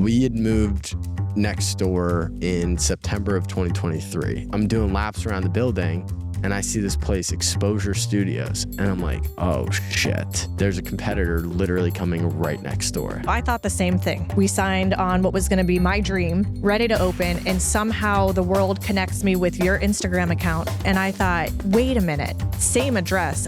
We had moved next door in September of 2023. I'm doing laps around the building and I see this place, Exposure Studios, and I'm like, oh shit, there's a competitor literally coming right next door. I thought the same thing. We signed on what was going to be my dream, ready to open, and somehow the world connects me with your Instagram account. And I thought, wait a minute, same address.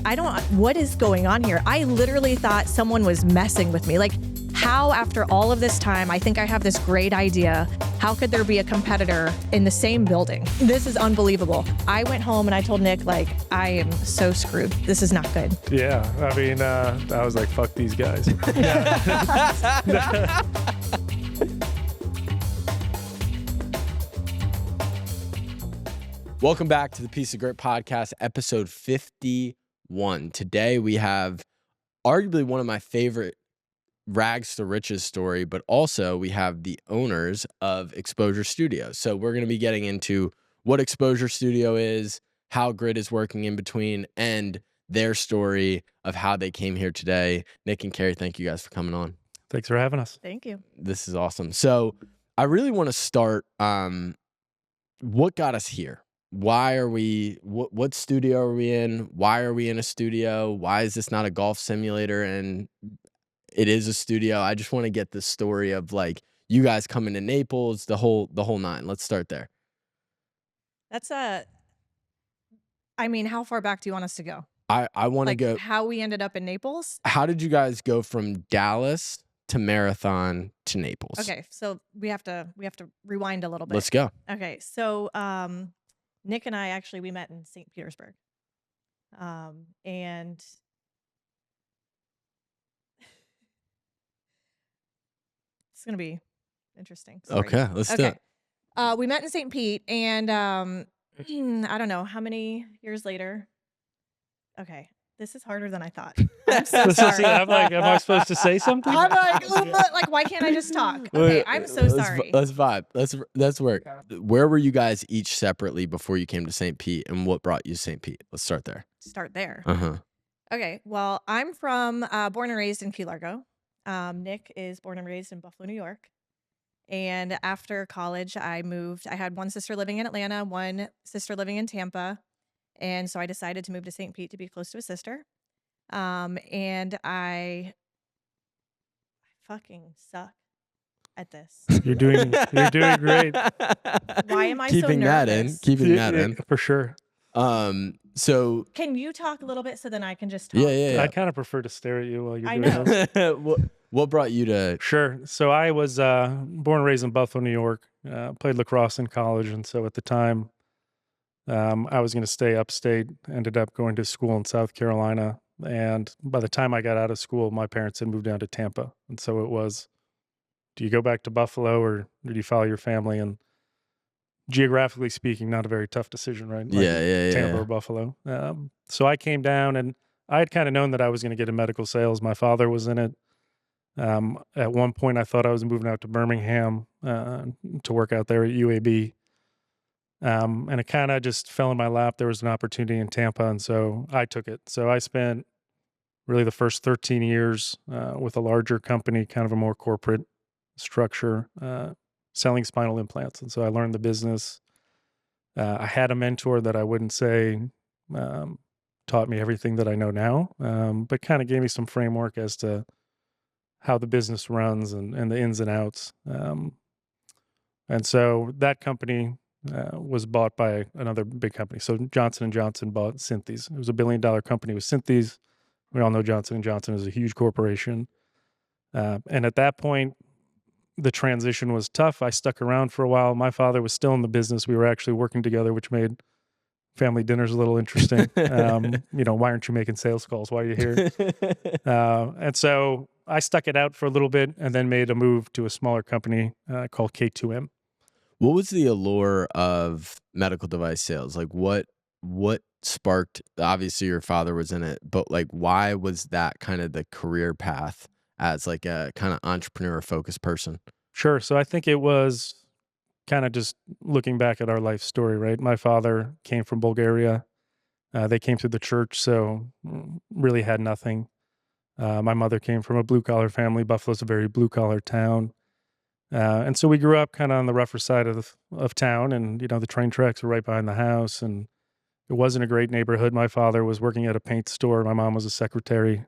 What is going on here? I literally thought someone was messing with me. Like, how, after all of this time, I think I have this great idea. How could there be a competitor in the same building? This is unbelievable. I went home and I told Nick, like, I am so screwed. This is not good. Yeah, I mean, I was like, fuck these guys. Welcome back to the Piece of Grit podcast, episode 51. Today we have arguably one of my favorite rags to riches story, but also we have the owners of Exposure Studio. So we're going to be getting into what Exposure Studio is, how Grit is working in between, and their story of how they came here today. Nick and Carrie, thank you guys for coming on. Thanks for having us. Thank you. This is awesome. So I really want to start, what got us here? Why are we, what studio are we in? Why are we in a studio? Why is this not a golf simulator and it is a studio? I just want to get the story of like you guys coming to Naples, the whole nine. Let's start there. That's I mean, how far back do you want us to go? I want to Like go. how we ended up in Naples? How did you guys go from Dallas to Marathon to Naples? Okay, so we have to rewind a little bit. Let's go. Okay, so Nick and I actually we met in St. Petersburg, and it's gonna be interesting. Sorry. Okay, let's do it. We met in St. Pete, and I don't know how many years later. Okay, this is harder than I thought. I'm so sorry. I'm like, am I supposed to say something? I'm like, why can't I just talk? Okay, I'm so sorry. Let's vibe. Let's work. Where were you guys each separately before you came to St. Pete, and what brought you to St. Pete? Let's start there. Start there. Uh-huh. Okay, well, I'm from born and raised in Key Largo. Nick is born and raised in Buffalo, New York. And after college, I moved. I had one sister living in Atlanta, one sister living in Tampa. And so I decided to move to St. Pete to be close to a sister. And I fucking suck at this. You're doing great. Why am I Keeping so that nervous? in. Keeping that in. For sure. So Can you talk a little bit so then I can just talk? yeah. I kind of prefer to stare at you while you're I doing know. this. What brought you to? Sure. So I was born and raised in Buffalo, New York. Played lacrosse in college, and so at the time, I was going to stay upstate. Ended up going to school in South Carolina, and by the time I got out of school, my parents had moved down to Tampa, and so it was, do you go back to Buffalo or do you follow your family? And geographically speaking, not a very tough decision, right? Like Tampa or Buffalo. So I came down, and I had kind of known that I was going to get in medical sales. My father was in it. At one point, I thought I was moving out to Birmingham to work out there at UAB. And it kind of just fell in my lap. There was an opportunity in Tampa, and so I took it. So I spent really the first 13 years with a larger company, kind of a more corporate structure, selling spinal implants. And so I learned the business. I had a mentor that I wouldn't say taught me everything that I know now, but kind of gave me some framework as to how the business runs and the ins and outs. And so that company was bought by another big company. So Johnson & Johnson bought Synthes. It was $1 billion company with Synthes. We all know Johnson & Johnson is a huge corporation. And at that point, the transition was tough. I stuck around for a while. My father was still in the business. We were actually working together, which made family dinners a little interesting. Why aren't you making sales calls? Why are you here? And so I stuck it out for a little bit and then made a move to a smaller company called K2M. What was the allure of medical device sales? Like what sparked, obviously your father was in it, but like why was that kind of the career path as like a kind of entrepreneur focused person? Sure. So I think it was kind of just looking back at our life story, right? My father came from Bulgaria. They came through the church, so really had nothing. My mother came from a blue collar family. Buffalo's a very blue collar town. And so we grew up kind of on the rougher side of town, and the train tracks were right behind the house, and it wasn't a great neighborhood. My father was working at a paint store. My mom was a secretary,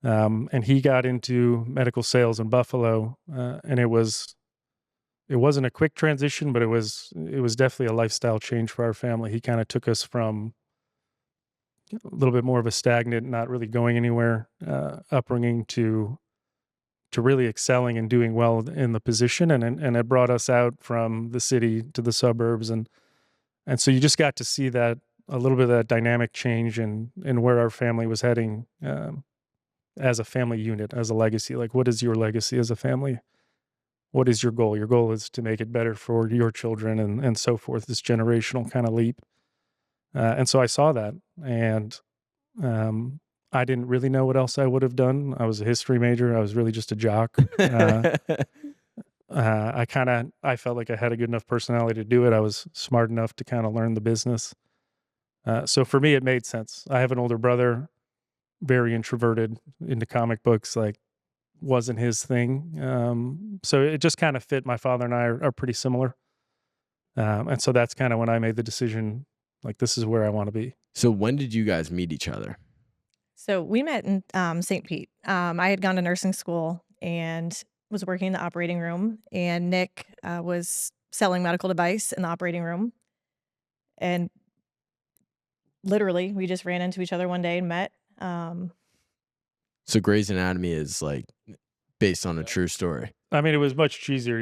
and he got into medical sales in Buffalo, and it wasn't a quick transition, but it was definitely a lifestyle change for our family. He kind of took us from a little bit more of a stagnant, not really going anywhere upbringing to really excelling and doing well in the position, and it brought us out from the city to the suburbs, and so you just got to see that a little bit of that dynamic change in where our family was heading as a family unit, as a legacy. Like, what is your legacy as a family? What is your goal? Your goal is to make it better for your children and so forth. This generational kind of leap, and so I saw that, and I didn't really know what else I would have done. I was a history major. I was really just a jock. I felt like I had a good enough personality to do it. I was smart enough to kind of learn the business. So for me, it made sense. I have an older brother, very introverted, into comic books, like wasn't his thing. So it just kind of fit. My father and I are pretty similar. And so that's kind of when I made the decision, like, this is where I want to be. So when did you guys meet each other? So we met in St. Pete. I had gone to nursing school and was working in the operating room, and Nick was selling medical device in the operating room. And literally, we just ran into each other one day and met. So Grey's Anatomy is like based on a true story. I mean, it was much cheesier.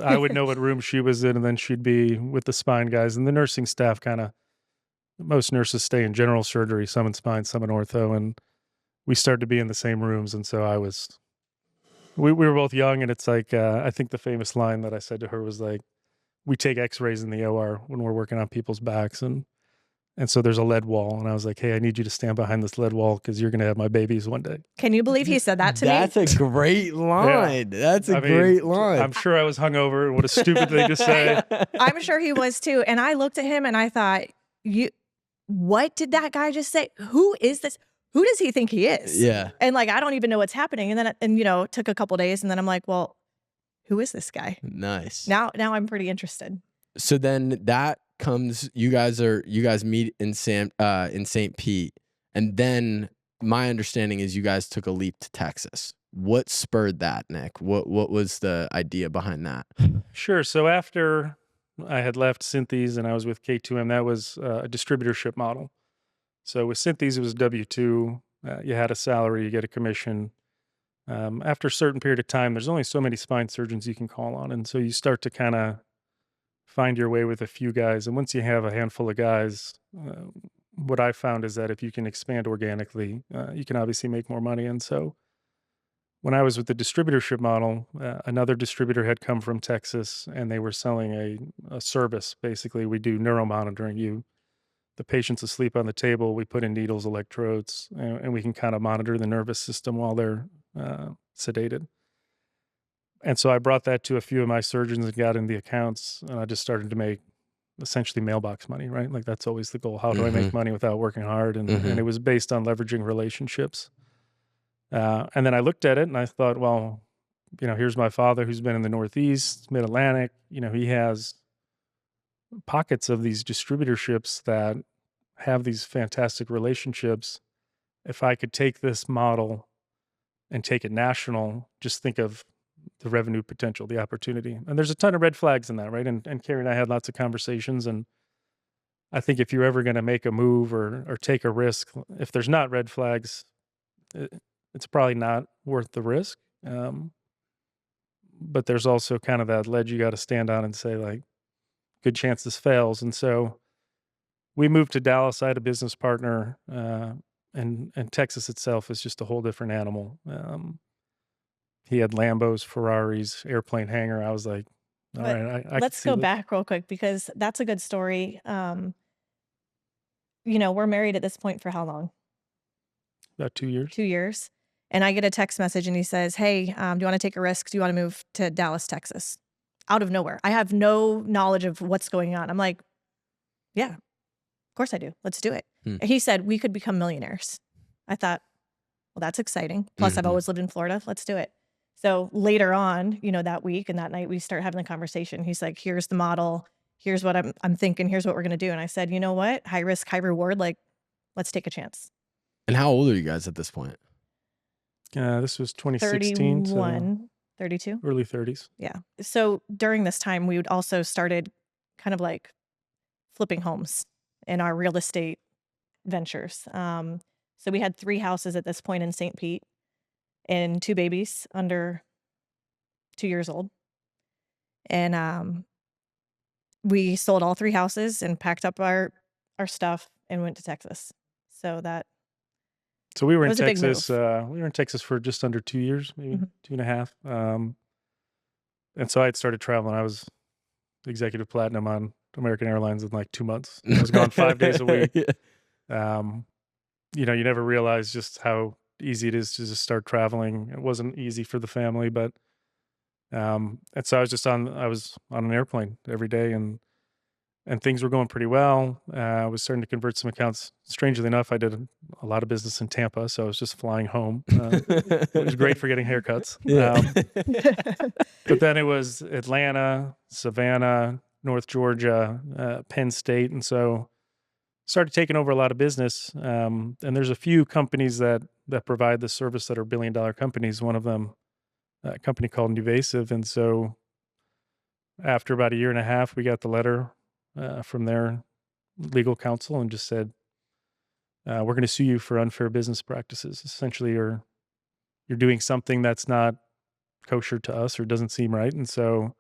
I would know what room she was in, and then she'd be with the spine guys, and the nursing staff kind of. Most nurses stay in general surgery, some in spine, some in ortho, and we started to be in the same rooms. And so we were both young, and it's like, I think the famous line that I said to her was like, we take x-rays in the OR when we're working on people's backs. And so there's a lead wall. And I was like, hey, I need you to stand behind this lead wall because you're going to have my babies one day. Can you believe he said that to That's me? a great line. Yeah. That's a great line. I'm sure I was hungover. What a stupid thing to say. I'm sure he was too. And I looked at him and I thought, what did that guy just say? Who is this? Who does he think he is? Yeah. And like, I don't even know what's happening. And then, it took a couple days, and then I'm like, well, who is this guy? Nice. Now I'm pretty interested. So then that comes, you guys meet in St. Pete. And then my understanding is you guys took a leap to Texas. What spurred that, Nick? What was the idea behind that? Sure. So after I had left Synthes and I was with K2M, that was a distributorship model. So with Synthes, it was W-2. You had a salary, you get a commission. After a certain period of time, there's only so many spine surgeons you can call on. And so you start to kind of find your way with a few guys. And once you have a handful of guys, what I found is that if you can expand organically, you can obviously make more money. And so when I was with the distributorship model, another distributor had come from Texas, and they were selling a service. Basically, we do neuromonitoring. The patient's asleep on the table, we put in needles, electrodes, and we can kind of monitor the nervous system while they're sedated. And so I brought that to a few of my surgeons and got in the accounts, and I just started to make essentially mailbox money, right? Like, that's always the goal. How do I make money without working hard? And it was based on leveraging relationships. And then I looked at it and I thought, well, here's my father who's been in the Northeast, Mid-Atlantic. He has pockets of these distributorships that have these fantastic relationships. If I could take this model and take it national, just think of the revenue potential, the opportunity. And there's a ton of red flags in that, right? And Carrie and I had lots of conversations. And I think if you're ever going to make a move or take a risk, if there's not red flags, it's probably not worth the risk. But there's also kind of that ledge you got to stand on and say, like, good chance this fails. And so we moved to Dallas. I had a business partner, and Texas itself is just a whole different animal. He had Lambos, Ferraris, airplane hangar. I was like, all right, let's go back real quick, because that's a good story. We're married at this point for how long? About 2 years. 2 years. And I get a text message and he says, hey, do you want to take a risk? Do you want to move to Dallas, Texas? Out of nowhere. I have no knowledge of what's going on. I'm like, yeah, of course I do. Let's do it. He said, we could become millionaires. I thought, well, that's exciting. Plus, I've always lived in Florida. Let's do it. So later on, that week and that night, we start having the conversation. He's like, here's the model. Here's what I'm thinking. Here's what we're going to do. And I said, you know what? High risk, high reward. Like, let's take a chance. And how old are you guys at this point? This was 2016. 31, 32. Early 30s. Yeah. So during this time, we would also started kind of like flipping homes in our real estate ventures. So we had 3 houses at this point in St. Pete and 2 babies under 2 years old. And we sold all 3 houses and packed up our stuff and went to Texas. So we were in was a big Texas. move. We were in Texas for just under 2 years, maybe 2.5. And so I had started traveling. I was executive platinum on American Airlines in like 2 months. I was gone 5 days a week. You never realize just how easy it is to just start traveling. It wasn't easy for the family, but and so I was on an airplane every day, and things were going pretty well. I was starting to convert some accounts. Strangely enough, I did a lot of business in Tampa, so I was just flying home. It was great for getting haircuts. But then it was Atlanta, Savannah, North Georgia, Penn State, and so started taking over a lot of business. And there's a few companies that provide the service that are billion-dollar companies. One of them, a company called Nuvasive. And so after about 1.5 years, we got the letter from their legal counsel and just said, we're going to sue you for unfair business practices. Essentially, you're doing something that's not kosher to us or doesn't seem right. And so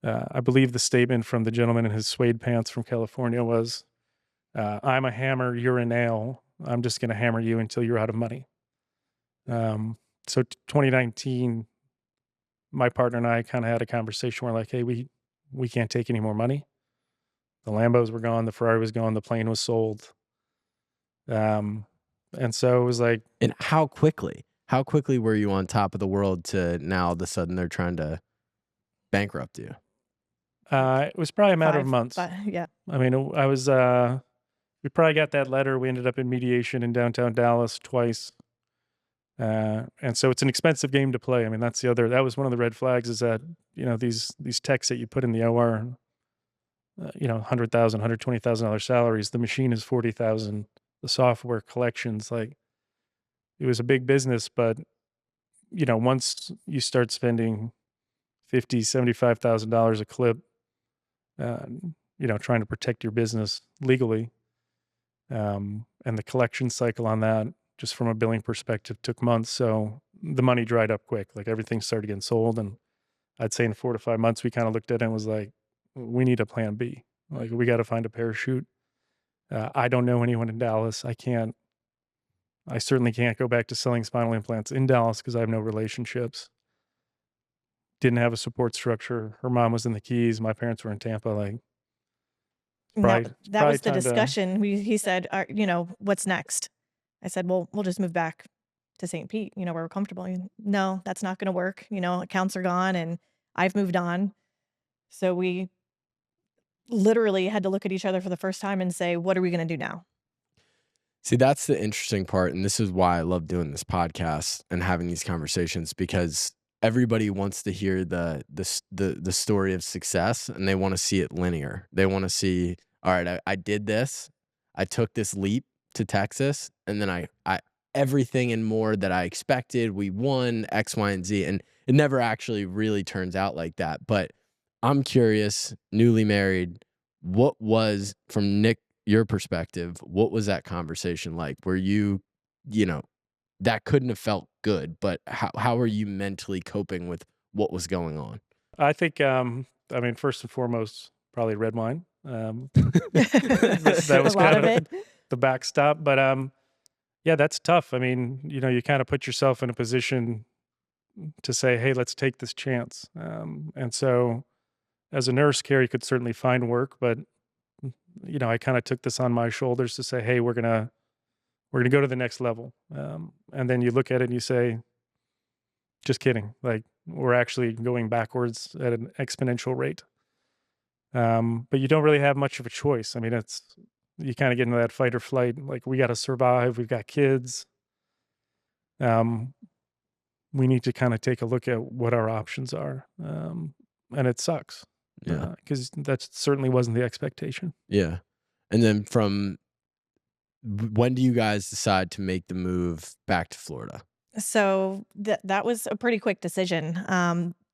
I believe the statement from the gentleman in his suede pants from California was, I'm a hammer, you're a nail. I'm just going to hammer you until you're out of money. So 2019, my partner and I kind of had a conversation. We're like, hey, we can't take any more money. The Lambos were gone. The Ferrari was gone. The plane was sold. And so it was like. And how quickly were you on top of the world to now all of a sudden they're trying to bankrupt you? It was probably a matter of months. Yeah. I mean, I was, we probably got that letter. We ended up in mediation in downtown Dallas twice. And so it's an expensive game to play. I mean, that was one of the red flags is that, these techs that you put in the OR, $100,000, $120,000 salaries, the machine is $40,000, the software collections, like it was a big business, but once you start spending $50,000, $75,000 a clip, trying to protect your business legally, and the collection cycle on that, just from a billing perspective, took months. So the money dried up quick. Like everything started getting sold. And I'd say in 4 to 5 months, we kind of looked at it and was like, we need a plan B. Like we got to find a parachute. I don't know anyone in Dallas. I certainly can't go back to selling spinal implants in Dallas because I have no relationships. Didn't have a support structure. Her mom was in the Keys. My parents were in Tampa. Like, that was the discussion. He said, what's next? I said, well, we'll just move back to St. Pete, where we're comfortable. No, that's not going to work. Accounts are gone and I've moved on. So we literally had to look at each other for the first time and say, what are we going to do now? See, that's the interesting part. And this is why I love doing this podcast and having these conversations, because everybody wants to hear the story of success and they want to see it linear. They want to see, all right, I did this. I took this leap to Texas, and then I everything and more that I expected. We won X, Y, and Z, and it never actually really turns out like that. But I'm curious, newly married, what was, from Nick, your perspective, what was that conversation like? Were you, that couldn't have felt good, but how are you mentally coping with what was going on? I think, first and foremost, probably red wine. That was kind of the backstop, but yeah, that's tough. I mean, you kind of put yourself in a position to say, hey, let's take this chance. And so as a nurse, Carrie could certainly find work, but I kind of took this on my shoulders to say, hey, we're gonna go to the next level. And then you look at it and you say, just kidding. Like, we're actually going backwards at an exponential rate. But you don't really have much of a choice. I mean, you kind of get into that fight or flight. Like, we got to survive. We've got kids. But we need to kind of take a look at what our options are. And it sucks Yeah. because that certainly wasn't the expectation. Yeah. And then when do you guys decide to make the move back to Florida? So that was a pretty quick decision.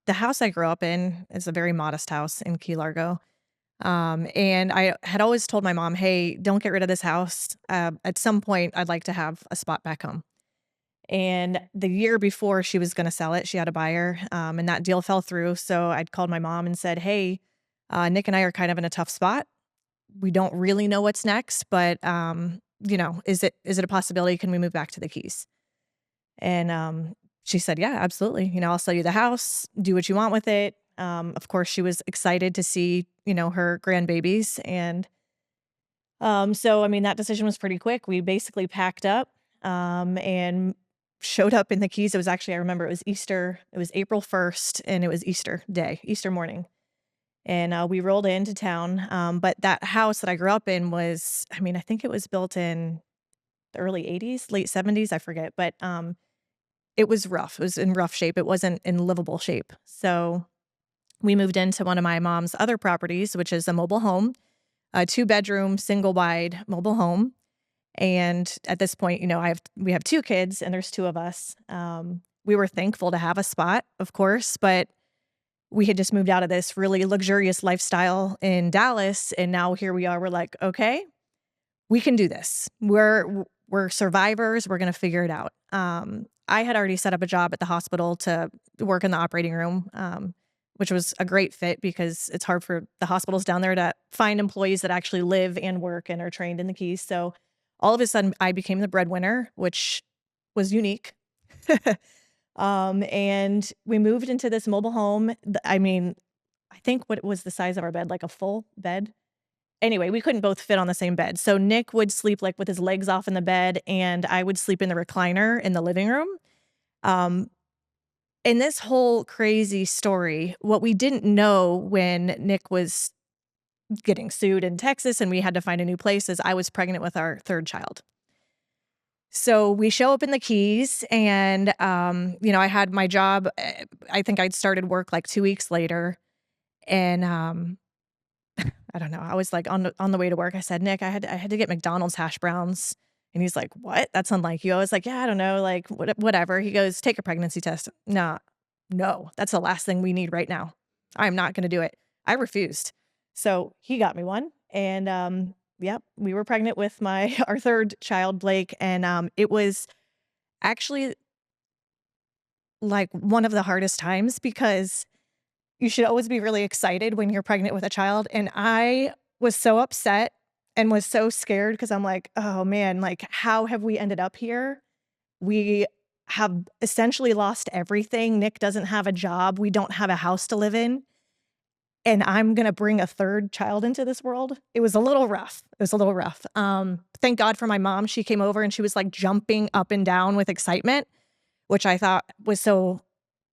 The house I grew up in is a very modest house in Key Largo. And I had always told my mom, hey, don't get rid of this house. At some point, I'd like to have a spot back home. And the year before she was going to sell it, she had a buyer, and that deal fell through. So I'd called my mom and said, hey, Nick and I are kind of in a tough spot. We don't really know what's next, but, is it a possibility? Can we move back to the Keys? And she said, yeah, absolutely. I'll sell you the house, do what you want with it. Of course, she was excited to see, her grandbabies. And so, I mean, that decision was pretty quick. We basically packed up and showed up in the Keys. It was actually, I remember it was Easter. It was April 1st and it was Easter day, Easter morning. And we rolled into town. But that house that I grew up in was, I mean, I think it was built in the early 80s, late 70s, I forget. But it was rough. It was in rough shape. It wasn't in livable shape. So we moved into one of my mom's other properties, which is a mobile home, a 2-bedroom, single wide mobile home. And at this point, we have 2 kids and there's 2 of us. We were thankful to have a spot, of course, but we had just moved out of this really luxurious lifestyle in Dallas. And now here we are. We're like, okay, we can do this. We're survivors. We're going to figure it out. I had already set up a job at the hospital to work in the operating room, which was a great fit because it's hard for the hospitals down there to find employees that actually live and work and are trained in the Keys. So all of a sudden I became the breadwinner, which was unique. And we moved into this mobile home. I mean, I think what was the size of our bed, like a full bed. Anyway, we couldn't both fit on the same bed. So Nick would sleep like with his legs off in the bed and I would sleep in the recliner in the living room. In this whole crazy story, what we didn't know when Nick was getting sued in Texas and we had to find a new place is I was pregnant with our 3rd child. So we show up in the Keys and, I had my job. I think I'd started work like 2 weeks later. And I don't know. I was like on the way to work. I said, Nick, I had to get McDonald's hash browns. And he's like, what? That's unlike you. I was like, yeah, I don't know. Like whatever. He goes, take a pregnancy test. No, that's the last thing we need right now. I'm not going to do it. I refused. So he got me one. And, yep, we were pregnant with our 3rd child, Blake. And it was actually like one of the hardest times because you should always be really excited when you're pregnant with a child. And I was so upset and was so scared because I'm like, oh man, like how have we ended up here? We have essentially lost everything. Nick doesn't have a job. We don't have a house to live in. And I'm going to bring a 3rd child into this world. It was a little rough. Thank God for my mom. She came over and she was like jumping up and down with excitement, which I thought was so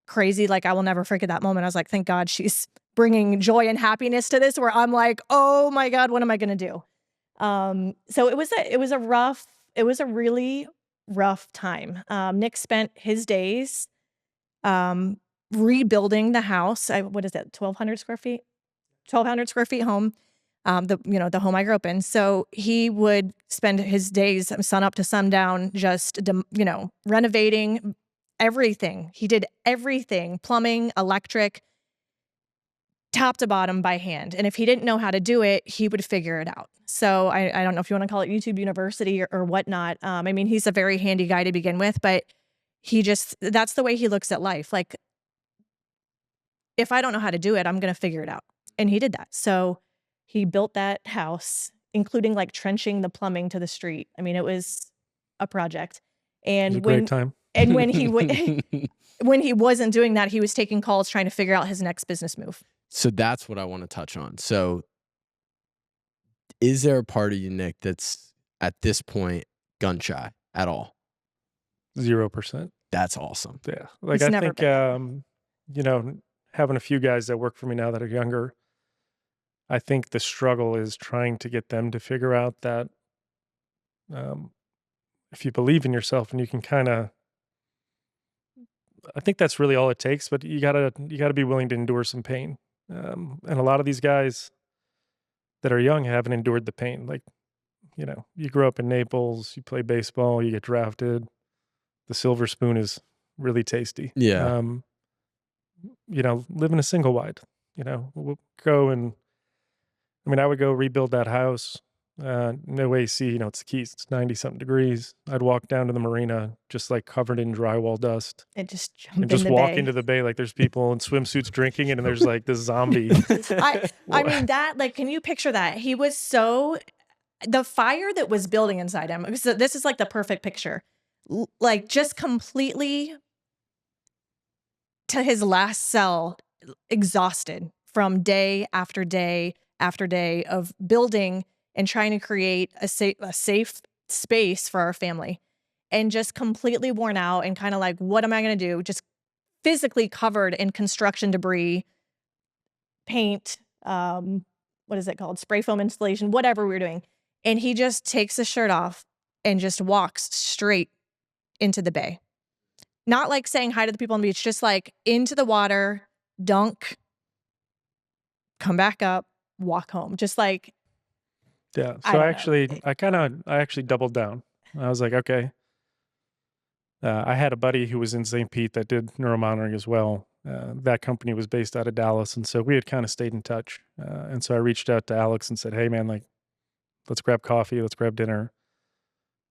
crazy. Like I will never forget that moment. I was like, thank God she's bringing joy and happiness to this where I'm like, oh my God, what am I going to do? So it was a really rough time. Nick spent his days, rebuilding the house. What is it? 1,200 square feet, 1,200 square feet home. The home I grew up in. So he would spend his days sun up to sundown, just, renovating everything. He did everything, plumbing, electric, top to bottom by hand. And if he didn't know how to do it, he would figure it out. So I don't know if you want to call it YouTube University or whatnot. I mean, he's a very handy guy to begin with, but that's the way he looks at life. Like, if I don't know how to do it, I'm going to figure it out. And he did that. So he built that house, including like trenching the plumbing to the street. I mean, it was a project. And It was a great time. And when he wasn't doing that, he was taking calls trying to figure out his next business move. So that's what I want to touch on. So is there a part of you, Nick, that's at this point gun shy at all? 0%. That's awesome. Yeah. Like He's I never think, having a few guys that work for me now that are younger, I think the struggle is trying to get them to figure out that if you believe in yourself and you can kind of I think that's really all it takes, but you gotta be willing to endure some pain. And a lot of these guys that are young haven't endured the pain. Like, you grow up in Naples, you play baseball, you get drafted. The silver spoon is really tasty. Yeah. Live in a single wide. We'll go and I would go rebuild that house. No AC, it's the Keys. It's 90 something degrees. I'd walk down to the marina just like covered in drywall dust And just jump and in just the walk bay. into the bay like there's people in swimsuits drinking, and then there's like this zombie. I mean, that, like, can you picture that? He was the fire that was building inside him. So this is like the perfect picture. Like, just completely to his last cell, exhausted from day after day after day of building and trying to create a safe space for our family, and just completely worn out and kind of like, what am I going to do? Just physically covered in construction debris, paint, what is it called? Spray foam installation, whatever we were doing. And he just takes his shirt off and just walks straight into the bay. Not like saying hi to the people on the beach, just like into the water, dunk, come back up, walk home. Just like, Yeah. I So don't know. I actually doubled down. I was like, okay. I had a buddy who was in St. Pete that did neuromonitoring as well. That company was based out of Dallas, and so we had kind of stayed in touch. And so I reached out to Alex and said, "Hey, man, like, let's grab coffee, let's grab dinner."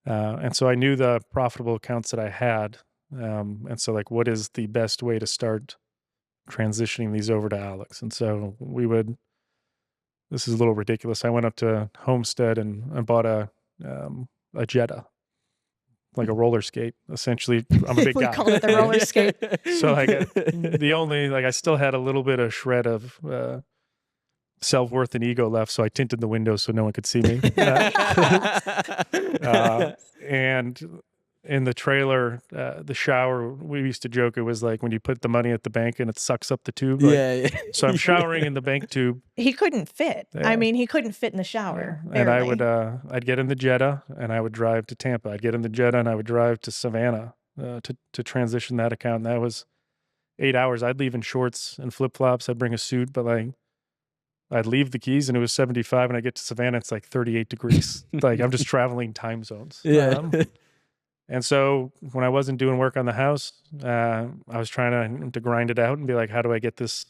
And so I knew the profitable accounts that I had, and so like, what is the best way to start transitioning these over to Alex? And so we would. This is a little ridiculous. I went up to Homestead and I bought a Jetta, like a roller skate. Essentially, I'm a big We guy. call it the roller skate. So I still had a little bit of shred of self-worth and ego left. So I tinted the windows so no one could see me. And in the trailer, the shower, we used to joke, it was like when you put the money at the bank and it sucks up the tube. Like, Yeah. so I'm showering in the bank tube. He couldn't fit. Yeah. I mean, he couldn't fit in the shower. And I barely. would, I'd get in the Jetta and I would drive to Tampa. I'd get in the Jetta and I would drive to Savannah to transition that account. And that was 8 hours. I'd leave in shorts and flip flops. I'd bring a suit, but like I'd leave the Keys and it was 75, and I get to Savannah, it's like 38 degrees. Like I'm just traveling time zones. Yeah. And so when I wasn't doing work on the house, I was trying to grind it out and be like, how do I get this?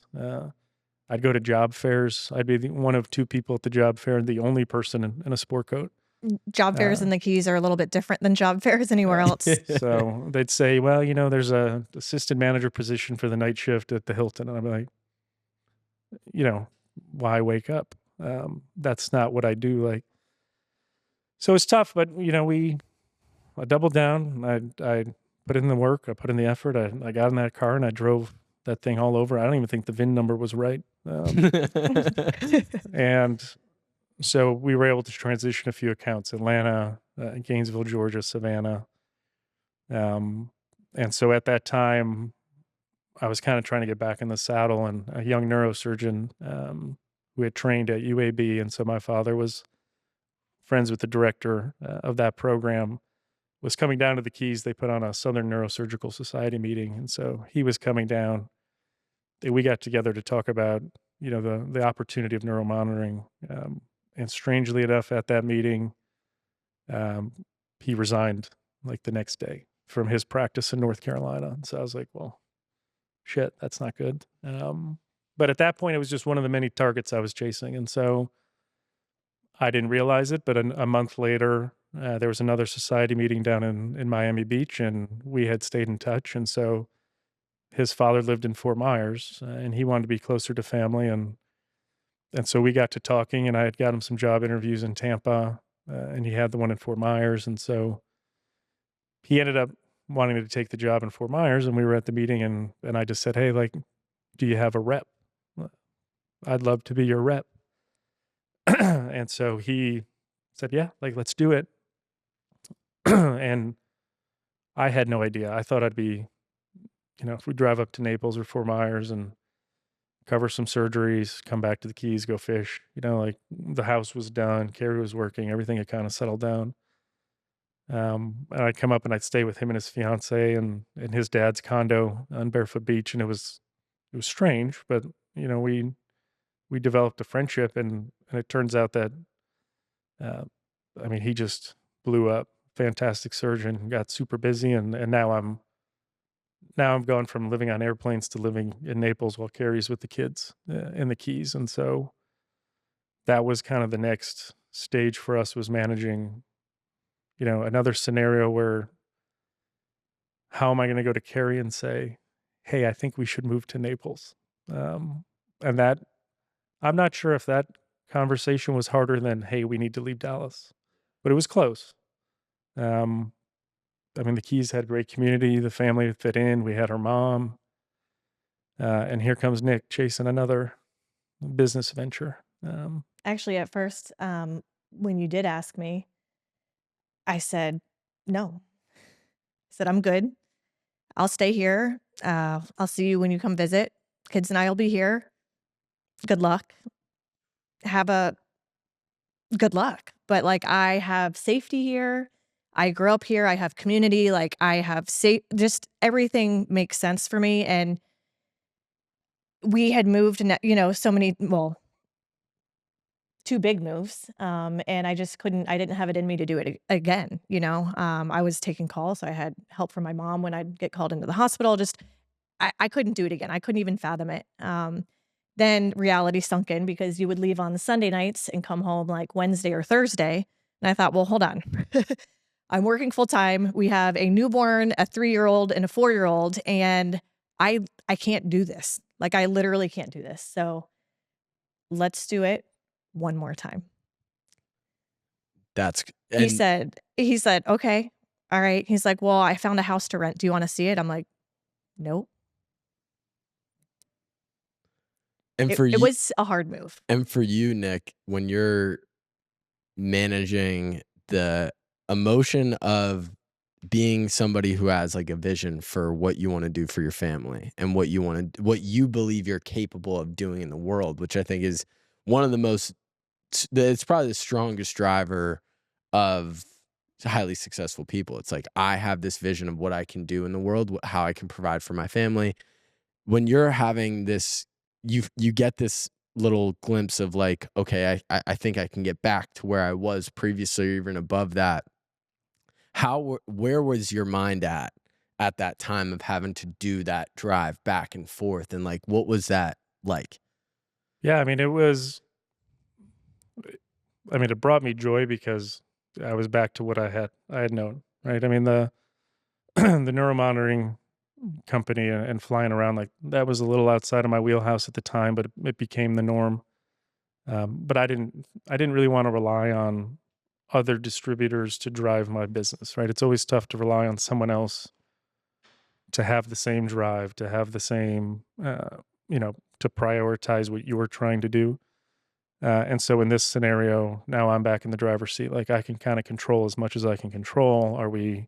I'd go to job fairs. I'd be one of two people at the job fair, the only person in a sport coat. Job fairs in the Keys are a little bit different than job fairs anywhere else. So they'd say, well, there's a assistant manager position for the night shift at the Hilton. And I'm like, why wake up? That's not what I do. Like, so it's tough, but I doubled down. I put in the work. I put in the effort. I got in that car and I drove that thing all over. I don't even think the VIN number was right. And so we were able to transition a few accounts: Atlanta, Gainesville, Georgia, Savannah. And so at that time, I was kind of trying to get back in the saddle, and a young neurosurgeon who had trained at UAB. And so my father was friends with the director of that program, was coming down to the Keys. They put on a Southern Neurosurgical Society meeting. And so he was coming down. We got together to talk about, the opportunity of neuromonitoring. And strangely enough, at that meeting, he resigned like the next day from his practice in North Carolina. And so I was like, well, shit, that's not good. But at that point, it was just one of the many targets I was chasing. And so I didn't realize it, but a month later, there was another society meeting down in Miami Beach, and we had stayed in touch. And so his father lived in Fort Myers, and he wanted to be closer to family. And so we got to talking, and I had got him some job interviews in Tampa, and he had the one in Fort Myers. And so he ended up wanting me to take the job in Fort Myers, and we were at the meeting, and I just said, hey, like, do you have a rep? I'd love to be your rep. And so he said, yeah, like, let's do it. And I had no idea. I thought I'd be, if we drive up to Naples or Fort Myers and cover some surgeries, come back to the Keys, go fish, like the house was done, Carrie was working, everything had kind of settled down. And I'd come up and I'd stay with him and his fiance and in his dad's condo on Barefoot Beach, and it was strange, but we developed a friendship, and it turns out that uh, I mean, he just blew up. Fantastic surgeon, got super busy, and now I'm going from living on airplanes to living in Naples while Carrie's with the kids in the Keys, and so that was kind of the next stage for us, was managing, another scenario where how am I going to go to Carrie and say, "Hey, I think we should move to Naples," and that I'm not sure if that conversation was harder than, "Hey, we need to leave Dallas," but it was close. Um, I mean, the Keys had great community. The family fit in. We had her mom. And here comes Nick chasing another business venture. Actually, at first, when you did ask me, I said, no. I said, I'm good. I'll stay here. I'll see you when you come visit. Kids and I will be here. Good luck. Have a good luck. But like, I have safety here. I grew up here. I have community. Like, I have just everything makes sense for me. And we had moved, so many, well, 2 big moves. And I just I didn't have it in me to do it again. I was taking calls. So I had help from my mom when I'd get called into the hospital. I couldn't do it again. I couldn't even fathom it. Then reality sunk in, because you would leave on Sunday nights and come home like Wednesday or Thursday. And I thought, well, hold on. I'm working full time. We have a newborn, a 3-year-old, and a 4-year-old, and I can't do this. Like, I literally can't do this. So let's do it one more time. He said, okay, all right. He's like, well, I found a house to rent. Do you want to see it? I'm like, nope. And It was a hard move. And for you, Nick, when you're managing the emotion of being somebody who has like a vision for what you want to do for your family and what you believe you're capable of doing in the world, which I think is one of the most, it's probably the strongest driver of highly successful people. It's like, I have this vision of what I can do in the world, how I can provide for my family. When you're having this, you get this little glimpse of like, okay, I think I can get back to where I was previously, or even above that. Where was your mind at that time of having to do that drive back and forth, and like, what was that like? Yeah, I mean, it brought me joy because I was back to what I had known, right? I mean, the the neuromonitoring company and flying around, like, that was a little outside of my wheelhouse at the time, but it became the norm. But I didn't really want to rely on other distributors to drive my business, right? It's always tough to rely on someone else to have the same drive, to have the same, to prioritize what you were trying to do. And so in this scenario, now I'm back in the driver's seat. Like, I can kind of control as much as I can control. Are we,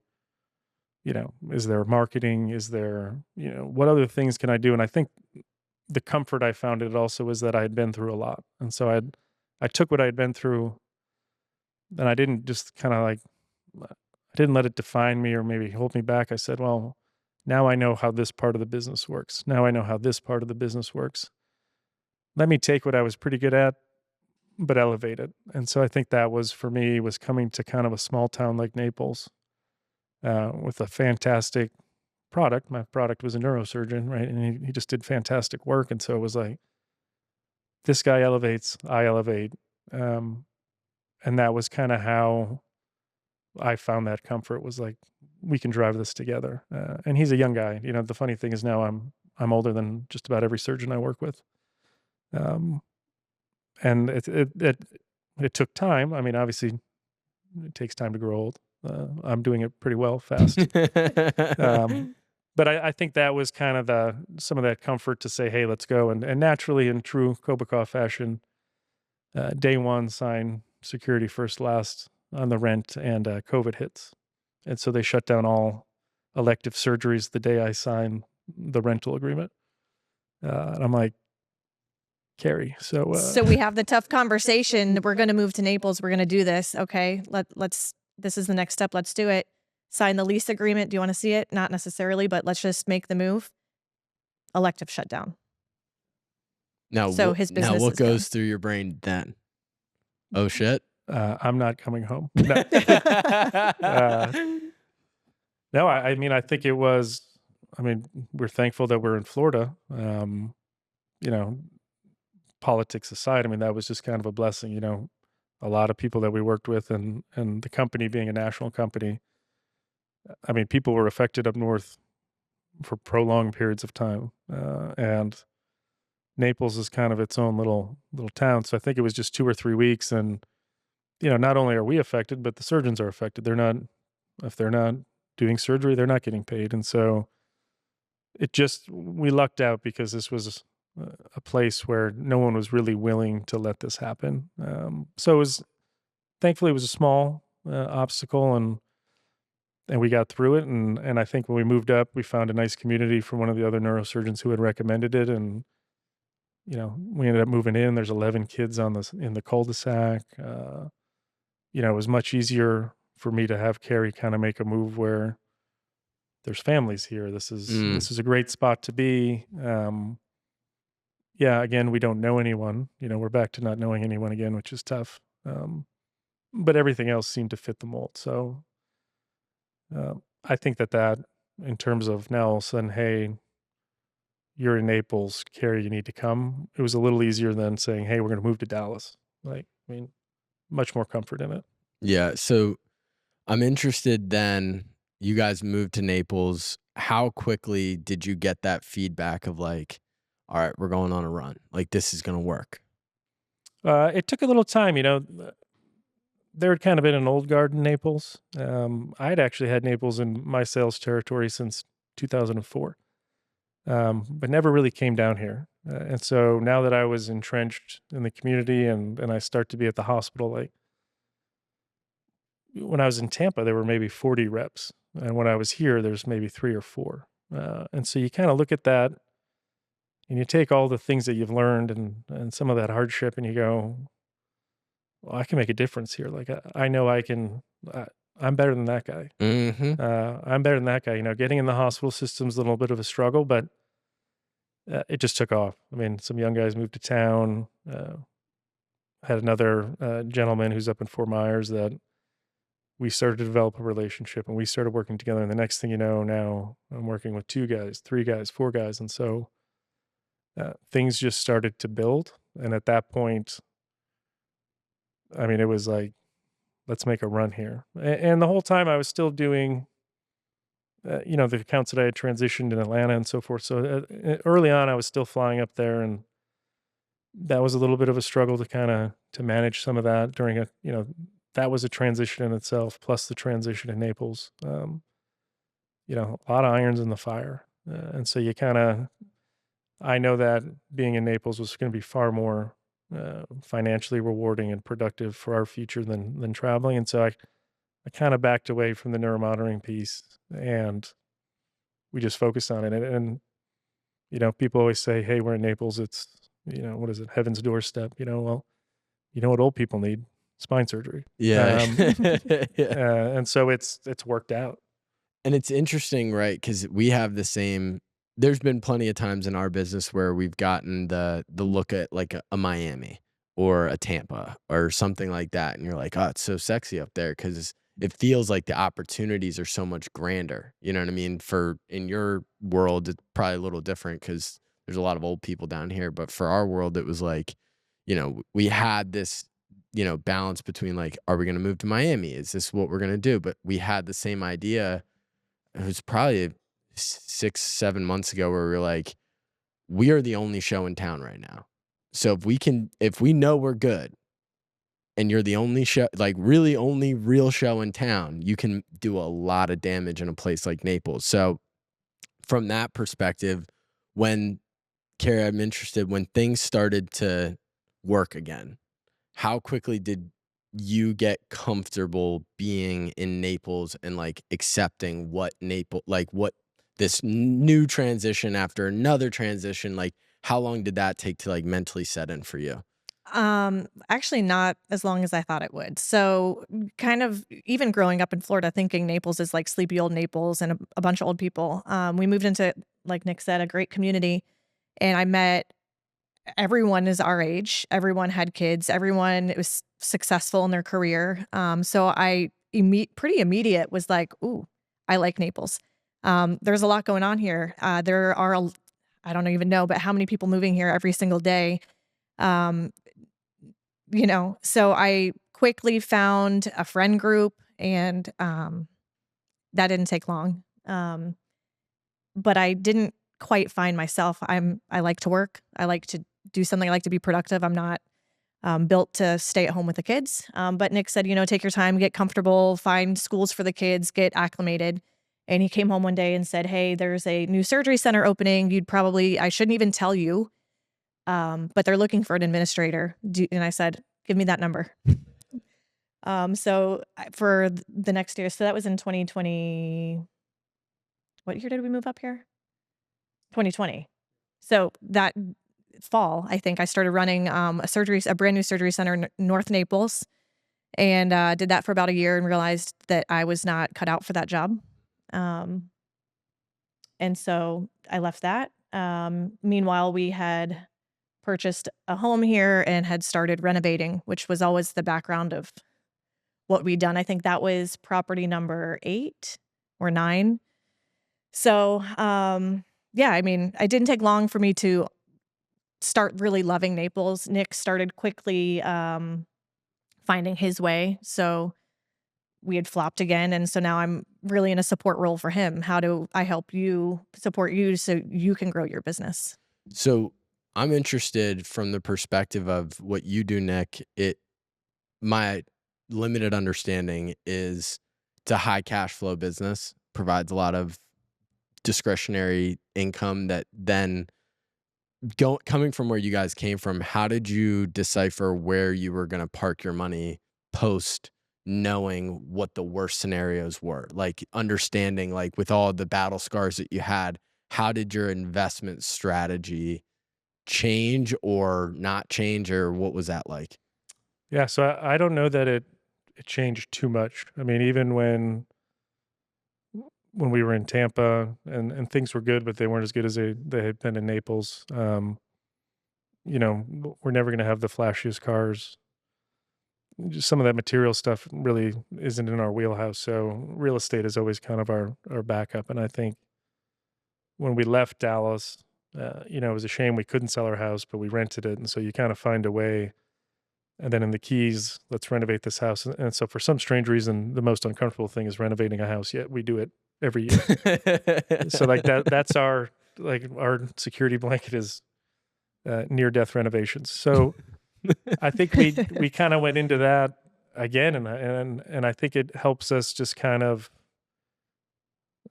is there marketing? Is there, what other things can I do? And I think the comfort I found it also is that I had been through a lot. And so I took what I had been through, and I didn't just kind of like, I didn't let it define me or maybe hold me back. I said, well, now I know how this part of the business works. Now I know how this part of the business works. Let me take what I was pretty good at, but elevate it. And so I think that was, for me, was coming to kind of a small town like Naples with a fantastic product. My product was a neurosurgeon, right? And he just did fantastic work. And so it was like, this guy elevates, I elevate. And that was kind of how I found that comfort, was like, we can drive this together. And he's a young guy. The funny thing is, now I'm older than just about every surgeon I work with. And it took time. I mean, obviously, it takes time to grow old. I'm doing it pretty well, fast. But I think that was kind of some of that comfort to say, hey, let's go. And naturally, in true Kobakov fashion, day one, sign security first, last on the rent, and COVID hits. And so they shut down all elective surgeries the day I signed the rental agreement. And I'm like, Carrie, so we have the tough conversation. We're going to move to Naples. We're going to do this. Okay, let's this is the next step. Let's do it. Sign the lease agreement. Do you want to see it? Not necessarily, but let's just make the move. Elective shutdown. Now, So his now business what is gone. goes through your brain then? Oh shit. I'm not coming home. No. No, I mean, I think it was, I mean, we're thankful that we're in Florida. You know, politics aside, I mean, that was just kind of a blessing, you know, a lot of people that we worked with and the company being a national company. I mean, people were affected up north for prolonged periods of time. And Naples is kind of its own little town. So I think it was just 2 or 3 weeks. And, you know, not only are we affected, but the surgeons are affected. If they're not doing surgery, they're not getting paid. And so we lucked out because this was a place where no one was really willing to let this happen. So thankfully it was a small obstacle and we got through it. And I think when we moved up, we found a nice community from one of the other neurosurgeons who had recommended it. And, you know, we ended up moving in. There's 11 kids in the cul-de-sac. You know, it was much easier for me to have Carrie kind of make a move where there's families here. This is a great spot to be. Yeah, again, we don't know anyone. You know, we're back to not knowing anyone again, which is tough. But everything else seemed to fit the mold. So I think that in terms of now all of a sudden, hey, you're in Naples, Carrie, you need to come. It was a little easier than saying, hey, we're going to move to Dallas. Like, I mean, much more comfort in it. Yeah. So I'm interested then, you guys moved to Naples. How quickly did you get that feedback of like, all right, we're going on a run. Like this is going to work? It took a little time, you know. There had kind of been an old guard in Naples. I had actually had Naples in my sales territory since 2004, but never really came down here. And so now that I was entrenched in the community and I start to be at the hospital, like when I was in Tampa, there were maybe 40 reps. And when I was here, there's maybe 3 or 4. And so you kind of look at that and you take all the things that you've learned and some of that hardship and you go, well, I can make a difference here. Like I know I can, I'm better than that guy. Mm-hmm. I'm better than that guy. You know, getting in the hospital system's a little bit of a struggle, but it just took off. I mean, some young guys moved to town. Had another gentleman who's up in Fort Myers that we started to develop a relationship and we started working together. And the next thing you know, now I'm working with 2 guys, 3 guys, 4 guys. And so things just started to build. And at that point, I mean, it was like, let's make a run here. And the whole time I was still doing, you know, the accounts that I had transitioned in Atlanta and so forth. So early on, I was still flying up there, and that was a little bit of a struggle to manage some of that during you know, that was a transition in itself, plus the transition in Naples. You know, a lot of irons in the fire. And so I know that being in Naples was going to be far more financially rewarding and productive for our future than traveling. And so I kind of backed away from the neuromonitoring piece and we just focused on it. And, you know, people always say, hey, we're in Naples. It's, you know, what is it? Heaven's doorstep. You know, well, you know what old people need? Spine surgery. Yeah. And so it's worked out. And it's interesting, right? Because we have the same. There's been plenty of times in our business where we've gotten the look at like a Miami or a Tampa or something like that, and you're like, oh, it's so sexy up there because it feels like the opportunities are so much grander. You know what I mean? In your world, it's probably a little different because there's a lot of old people down here. But for our world, it was like, you know, we had this, you know, balance between like, are we going to move to Miami? Is this what we're going to do? But we had the same idea. It was probably 6-7 months ago where we were like, we are the only show in town right now. So if we know we're good and you're the only show, like really only real show in town, you can do a lot of damage in a place like Naples. So from that perspective, when Kerri, I'm interested, when things started to work again, how quickly did you get comfortable being in Naples and like accepting what this new transition after another transition, like how long did that take to like mentally set in for you? Actually not as long as I thought it would. So kind of even growing up in Florida, thinking Naples is like sleepy old Naples and a bunch of old people. We moved into, like Nick said, a great community, and I met everyone is our age. Everyone had kids. Everyone was successful in their career. So I pretty immediate was like, ooh, I like Naples. There's a lot going on here. There are, I don't even know, but how many people moving here every single day. Um, so I quickly found a friend group, and that didn't take long. But I didn't quite find myself. I like to work. I like to do something. I like to be productive. I'm not built to stay at home with the kids. But Nick said, take your time, get comfortable, find schools for the kids, get acclimated. And he came home one day and said, hey, there's a new surgery center opening. I shouldn't even tell you, but they're looking for an administrator. And I said, give me that number. So for the next year, so that was in 2020. What year did we move up here? 2020. So that fall, I think I started running a brand new surgery center in North Naples, and did that for about a year and realized that I was not cut out for that job. And so I left that. Meanwhile, we had purchased a home here and had started renovating, which was always the background of what we'd done. I think that was property number 8 or 9. So, yeah, I mean, it didn't take long for me to start really loving Naples. Nick started quickly finding his way. So we had flopped again. And so now I'm really in a support role for him. How do I help you, support you so you can grow your business? So I'm interested from the perspective of what you do, Nick. My limited understanding is it's a high cash flow business, provides a lot of discretionary income that then coming from where you guys came from, how did you decipher where you were going to park your money post knowing what the worst scenarios were? Like understanding, like with all the battle scars that you had, how did your investment strategy change or not change, or what was that like? Yeah, so I don't know that it changed too much. I mean, even when we were in Tampa and things were good, but they weren't as good as they had been in Naples. We're never going to have the flashiest cars. Just some of that material stuff really isn't in our wheelhouse. So real estate is always kind of our backup. And I think when we left Dallas, it was a shame we couldn't sell our house, but we rented it. And so you kind of find a way. And then in the Keys, let's renovate this house. And so for some strange reason, the most uncomfortable thing is renovating a house, yet we do it every year. So like that's our security blanket is near death renovations. So I think we kind of went into that again, and I think it helps us just kind of,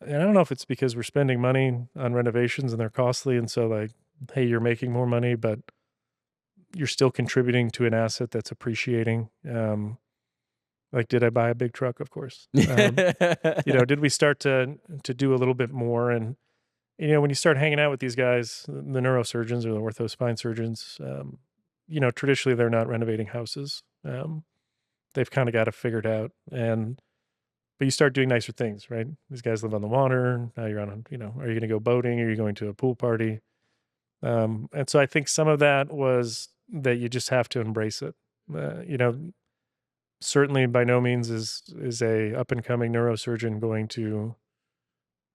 and I don't know if it's because we're spending money on renovations and they're costly, and so like, hey, you're making more money, but you're still contributing to an asset that's appreciating. Like, did I buy a big truck? Of course. Did we start to do a little bit more? And, when you start hanging out with these guys, the neurosurgeons or the ortho spine surgeons, traditionally they're not renovating houses. They've kind of got it figured out. But you start doing nicer things, right? These guys live on the water. Now you're on are you going to go boating? Are you going to a pool party? And so I think some of that was that you just have to embrace it. Certainly by no means is a up and coming neurosurgeon going to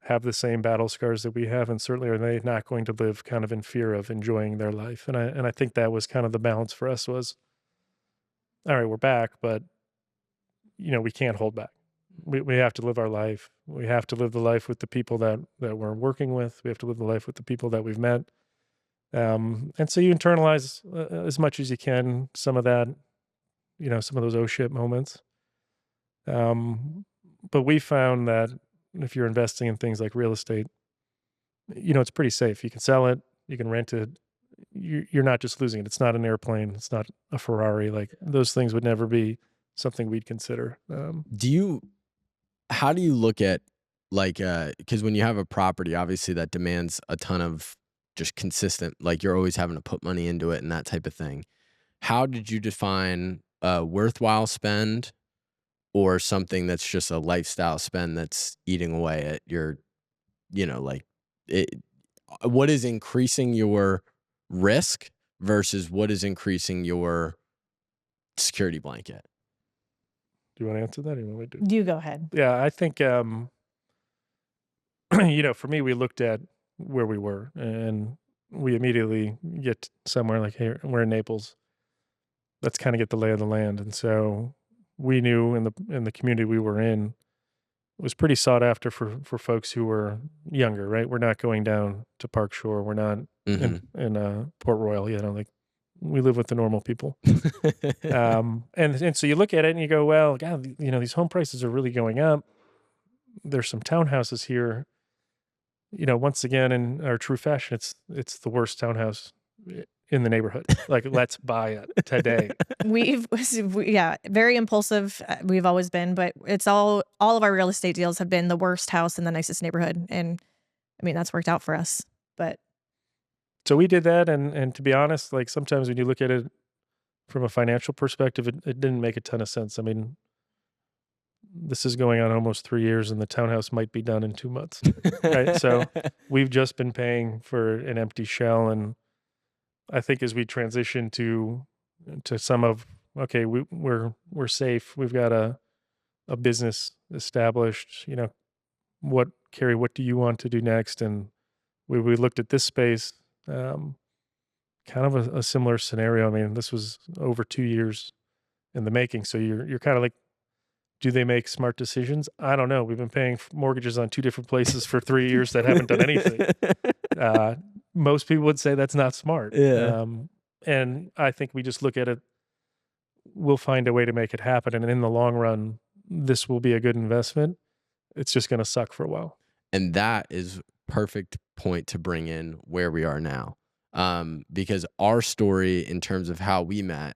have the same battle scars that we have, and certainly are they not going to live kind of in fear of enjoying their life. And I think that was kind of the balance for us was, all right, we're back, but we can't hold back. We have to live our life. We have to live the life with the people that we're working with. We have to live the life with the people that we've met. And so you internalize as much as you can some of that, some of those oh shit moments. But we found that if you're investing in things like real estate, it's pretty safe. You can sell it, you can rent it. You're not just losing it. It's not an airplane. It's not a Ferrari. Like those things would never be something we'd consider. How do you look at because when you have a property, obviously that demands a ton of just consistent, like you're always having to put money into it and that type of thing. how did you define a worthwhile spend or something that's just a lifestyle spend that's eating away at your, like it, what is increasing your risk versus what is increasing your security blanket? Do you want to answer that? Or you want me to? You go ahead. Yeah, I think, for me, we looked at where we were and we immediately get somewhere like here, we're in Naples. Let's kind of get the lay of the land. And so we knew in the community we were in, it was pretty sought after for folks who were younger, right? We're not going down to Park Shore. We're not Hmm. in Port Royal, like we live with the normal people. And so you look at it and you go, well, God, these home prices are really going up. There's some townhouses here. Once again, in our true fashion, it's the worst townhouse in the neighborhood. Like, let's buy it today. Yeah, very impulsive. We've always been, but it's all of our real estate deals have been the worst house in the nicest neighborhood. And I mean, that's worked out for us, but. So we did that. And to be honest, like sometimes when you look at it from a financial perspective, it didn't make a ton of sense. I mean, this is going on almost 3 years and the townhouse might be done in 2 months. Right. So we've just been paying for an empty shell. And I think as we transition to some of, okay, we're safe. We've got a business established, Carrie, what do you want to do next? And we looked at this space, kind of a similar scenario. I mean, this was over 2 years in the making. So you're kind of like, do they make smart decisions? I don't know. We've been paying mortgages on 2 different places for 3 years that haven't done anything. Most people would say that's not smart. Yeah. And I think we just look at it, we'll find a way to make it happen. And in the long run, this will be a good investment. It's just going to suck for a while. And that is perfect point to bring in where we are now. Because our story in terms of how we met,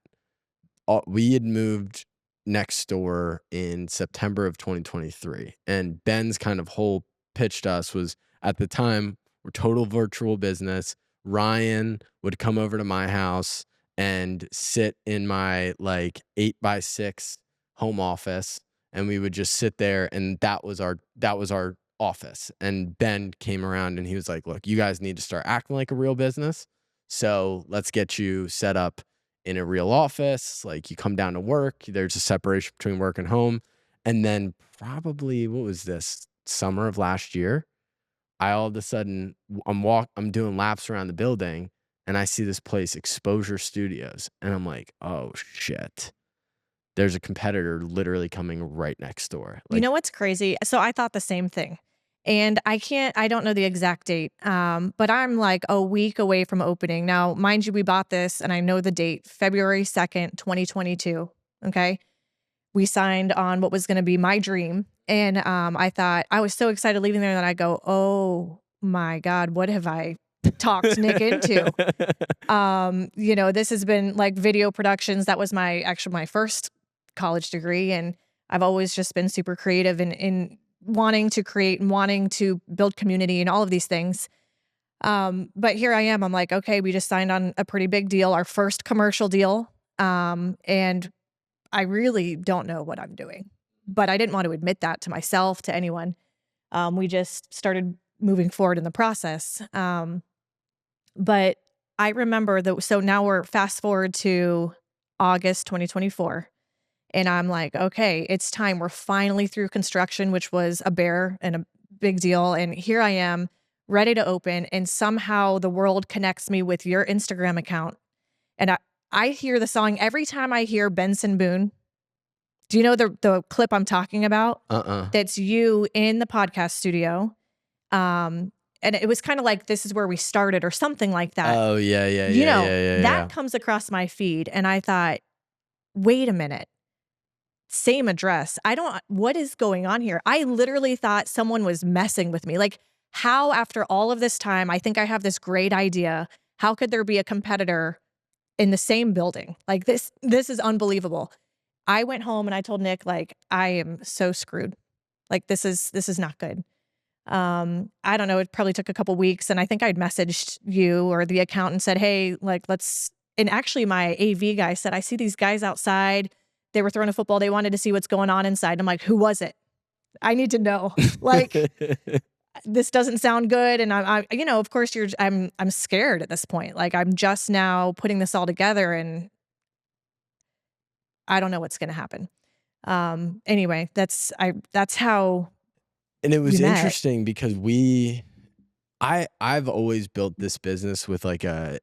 we had moved next door in September of 2023. And Ben's kind of whole pitch to us was, at the time, we're total virtual business. Ryan would come over to my house and sit in my like 8x6 home office, and we would just sit there, and that was our office. And Ben came around and he was like, look, you guys need to start acting like a real business. So let's get you set up in a real office. Like, you come down to work, there's a separation between work and home. And then probably, what was this, summer of last year, I all of a sudden, I'm doing laps around the building and I see this place, Exposure Studios. And I'm like, oh shit, there's a competitor literally coming right next door. Like, You know what's crazy? So I thought the same thing. And I don't know the exact date, but I'm like a week away from opening. Now, mind you, we bought this and I know the date, February 2nd, 2022. Okay. We signed on what was going to be my dream. And I thought, I was so excited leaving there that I go, oh my God, what have I talked Nick into? This has been like video productions. That was my first college degree. And I've always just been super creative in wanting to create and wanting to build community and all of these things. But here I am. I'm like, okay, we just signed on a pretty big deal, our first commercial deal. And I really don't know what I'm doing, but I didn't want to admit that to myself, to anyone. We just started moving forward in the process. But I remember so now we're fast forward to August 2024. And I'm like, okay, it's time. We're finally through construction, which was a bear and a big deal. And here I am, ready to open. And somehow the world connects me with your Instagram account. And I hear the song every time I hear Benson Boone. Do you know the clip I'm talking about? That's you in the podcast studio. And it was kind of like, this is where we started or something like that. Oh, yeah. That comes across my feed. And I thought, wait a minute. Same address. What is going on here? I literally thought someone was messing with me. Like, how after all of this time, I think I have this great idea. How could there be a competitor in the same building? Like, this is unbelievable. I went home and I told Nick, like, I am so screwed. Like, this is not good. I don't know. It probably took a couple weeks. And I think I'd messaged you or the account and said, hey, like, let's And actually my AV guy said, I see these guys outside. They were throwing a football. They wanted to see what's going on inside. I'm like, who was it? I need to know. Like, this doesn't sound good. And I you know, of course I'm scared at this point. Like, I'm just now putting this all together and I don't know what's going to happen. Anyway, that's how. And it was interesting because I've always built this business with like a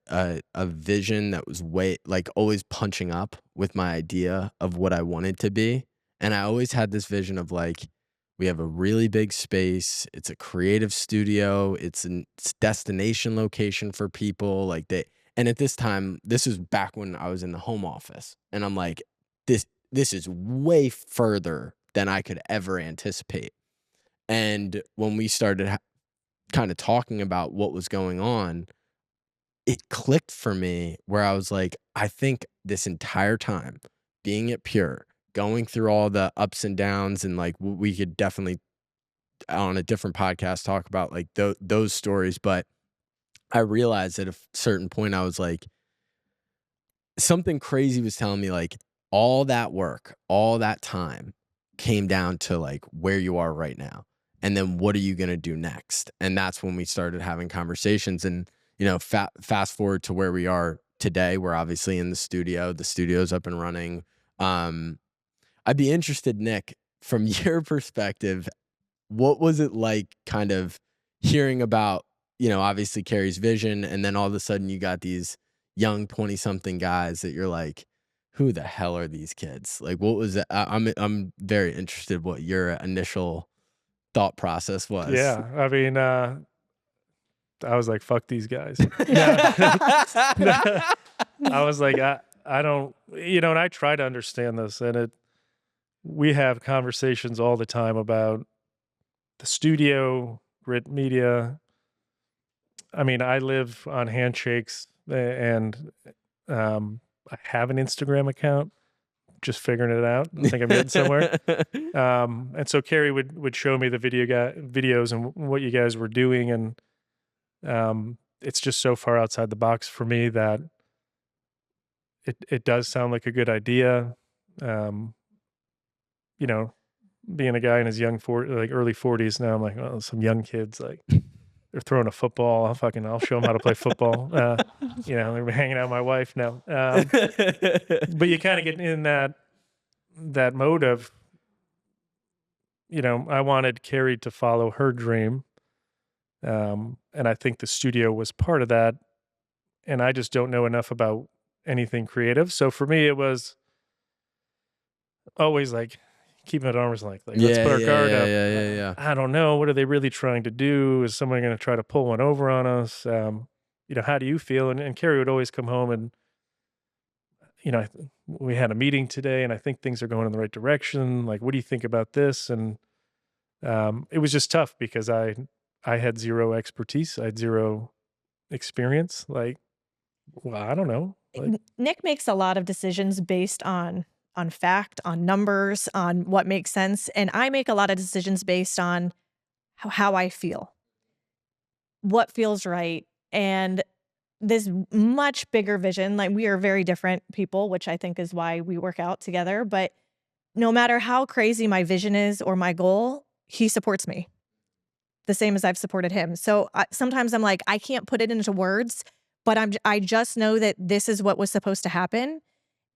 vision that was like always punching up with my idea of what I wanted to be. And I always had this vision of like, we have a really big space. It's a creative studio. It's a destination location for people like that. And at this time, this was back when I was in the home office. And I'm like, this is way further than I could ever anticipate. And when we started kind of talking about what was going on, it clicked for me where I was like, I think this entire time being at Pure, going through all the ups and downs, and like we could definitely on a different podcast talk about like those stories. But I realized at a certain point, I was like, something crazy was telling me like all that work, all that time came down to like where you are right now. And then what are you going to do next? And that's when we started having conversations. And, you know, fast forward to where we are today. We're obviously in the studio. The studio's up and running. I'd be interested, Nick, from your perspective, what was it like kind of hearing about, you know, obviously Carrie's vision, and then all of a sudden you got these young 20-something guys that you're like, who the hell are these kids? Like, what was that? I'm very interested what your initial thought process was. Yeah, I mean, I was like, fuck these guys. I was like, I don't, you know, and I try to understand this, and we have conversations all the time about the studio, grit media. I mean, I live on handshakes, and I have an Instagram account, just figuring it out. I think I'm getting somewhere. And so Carrie would show me the videos and what you guys were doing. And it's just so far outside the box for me that it does sound like a good idea. You know, being a guy in his early 40s now, I'm like, oh, some young kids, like they're throwing a football. I'll show them how to play football. You know, they're hanging out with my wife now. But you kind of get in that mode of, you know, I wanted Carrie to follow her dream. And I think the studio was part of that. And I just don't know enough about anything creative. So for me, it was always like keeping it at arm's length. Like, let's put our guard up. Yeah. I don't know. What are they really trying to do? Is someone going to try to pull one over on us? You know, how do you feel? And Carrie would always come home and, you know, we had a meeting today and I think things are going in the right direction. Like, what do you think about this? And it was just tough because I had zero expertise. I had zero experience. Like, well, I don't know. Like, Nick makes a lot of decisions based on fact, on numbers, on what makes sense. And I make a lot of decisions based on how I feel, what feels right. And this much bigger vision, like we are very different people, which I think is why we work out together. But no matter how crazy my vision is or my goal, he supports me the same as I've supported him. So sometimes I'm like, I can't put it into words, but I just know that this is what was supposed to happen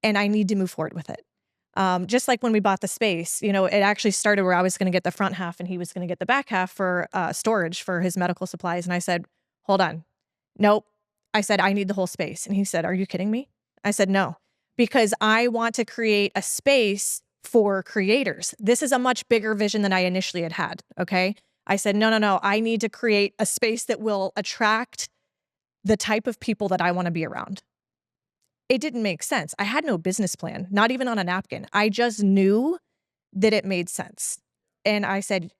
and I need to move forward with it. Just like when we bought the space, you know, it actually started where I was going to get the front half and he was going to get the back half for storage for his medical supplies. And I said, hold on. Nope. I said, I need the whole space. And he said, are you kidding me? I said, no, because I want to create a space for creators. This is a much bigger vision than I initially had. Okay. I said, no. I need to create a space that will attract the type of people that I want to be around. It didn't make sense. I had no business plan, not even on a napkin. I just knew that it made sense. And I said,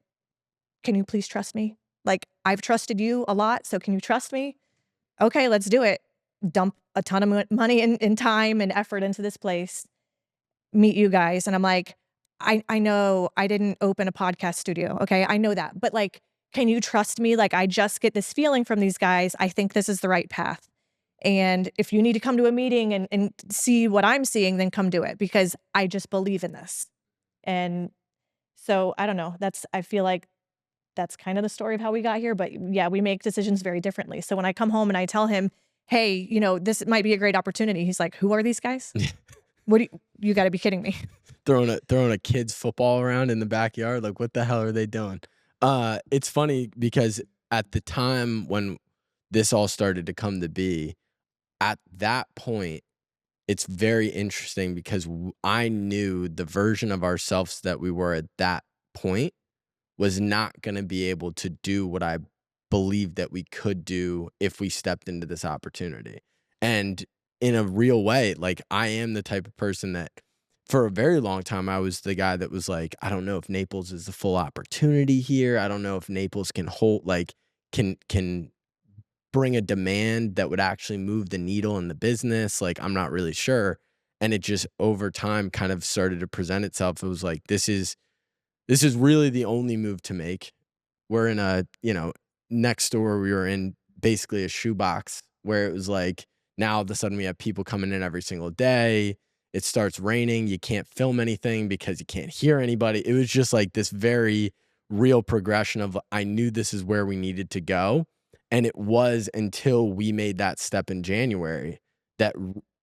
can you please trust me? Like, I've trusted you a lot, so can you trust me? Okay, let's do it. Dump a ton of money and time and effort into this place. Meet you guys. And I'm like, I know I didn't open a podcast studio. Okay, I know that. But like, can you trust me? Like, I just get this feeling from these guys. I think this is the right path. And if you need to come to a meeting and see what I'm seeing, then come do it, because I just believe in this. And so I don't know. I feel like that's kind of the story of how we got here. But yeah, we make decisions very differently. So when I come home and I tell him, hey, this might be a great opportunity, he's like, who are these guys? What you got to be kidding me. throwing a kid's football around in the backyard. Like, what the hell are they doing? It's funny because at the time when this all started to come to be, at that point, it's very interesting because I knew the version of ourselves that we were at that point was not going to be able to do what I believed that we could do if we stepped into this opportunity. And in a real way, like, I am the type of person that for a very long time, I was the guy that was like, I don't know if Naples is the full opportunity here. I don't know if Naples can hold, like, can bring a demand that would actually move the needle in the business. Like, I'm not really sure. And it just over time kind of started to present itself. It was like, this is really the only move to make. We're in a, next door we were in basically a shoebox where it was like, now all of a sudden we have people coming in every single day. It starts raining. You can't film anything because you can't hear anybody. It was just like this very real progression of, I knew this is where we needed to go. And it was until we made that step in January that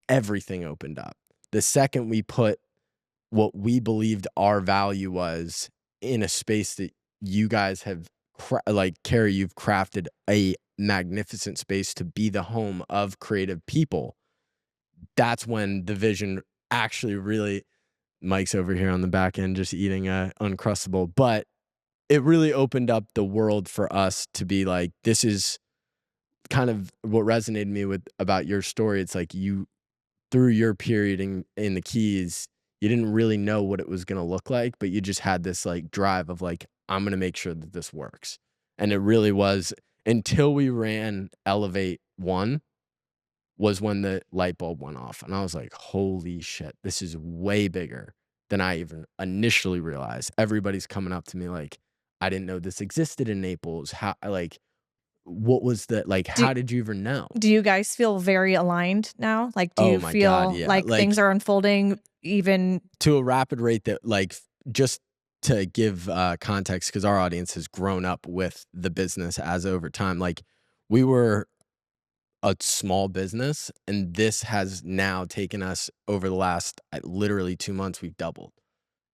everything opened up. The second we put what we believed our value was in a space that you guys have, like, Carrie, you've crafted a magnificent space to be the home of creative people. That's when the vision actually really, Mike's over here on the back end just eating a Uncrustable, but it really opened up the world for us to be like, this is kind of what resonated me with about your story. It's like, you, through your period in the Keys, you didn't really know what it was going to look like, but you just had this like drive of like, I'm going to make sure that this works. And it really was until we ran Elevate 1 was when the light bulb went off. And I was like, holy shit, this is way bigger than I even initially realized. Everybody's coming up to me like, I didn't know this existed in Naples. How, like, what was the, like, how did you even know? Do you guys feel very aligned now? Like, do you feel yeah. like things are unfolding even to a rapid rate that, like, just to give context, because our audience has grown up with the business as over time. Like, we were a small business, and this has now taken us over the last literally 2 months, we've doubled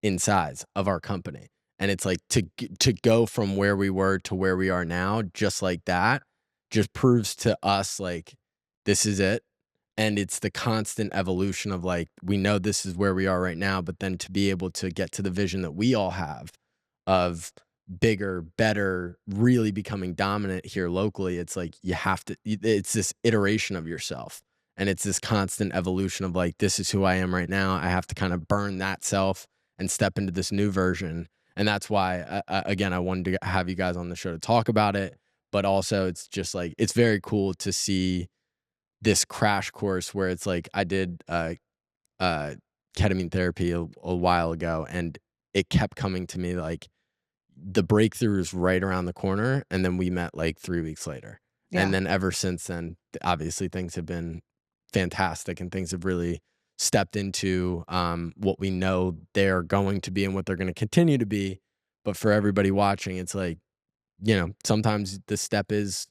in size of our company. And it's like to go from where we were to where we are now, just like that, just proves to us like, this is it. And it's the constant evolution of like, we know this is where we are right now, but then to be able to get to the vision that we all have of bigger, better, really becoming dominant here locally, it's like, you have to, it's this iteration of yourself. And it's this constant evolution of like, this is who I am right now. I have to kind of burn that self and step into this new version. And that's why, again, I wanted to have you guys on the show to talk about it. But also, it's just like, it's very cool to see this crash course where it's like, I did ketamine therapy a while ago, and it kept coming to me like, the breakthrough is right around the corner. And then we met like 3 weeks later. Yeah. And then ever since then, obviously things have been fantastic, and things have really stepped into what we know they're going to be and what they're going to continue to be. But for everybody watching, it's like, sometimes the step is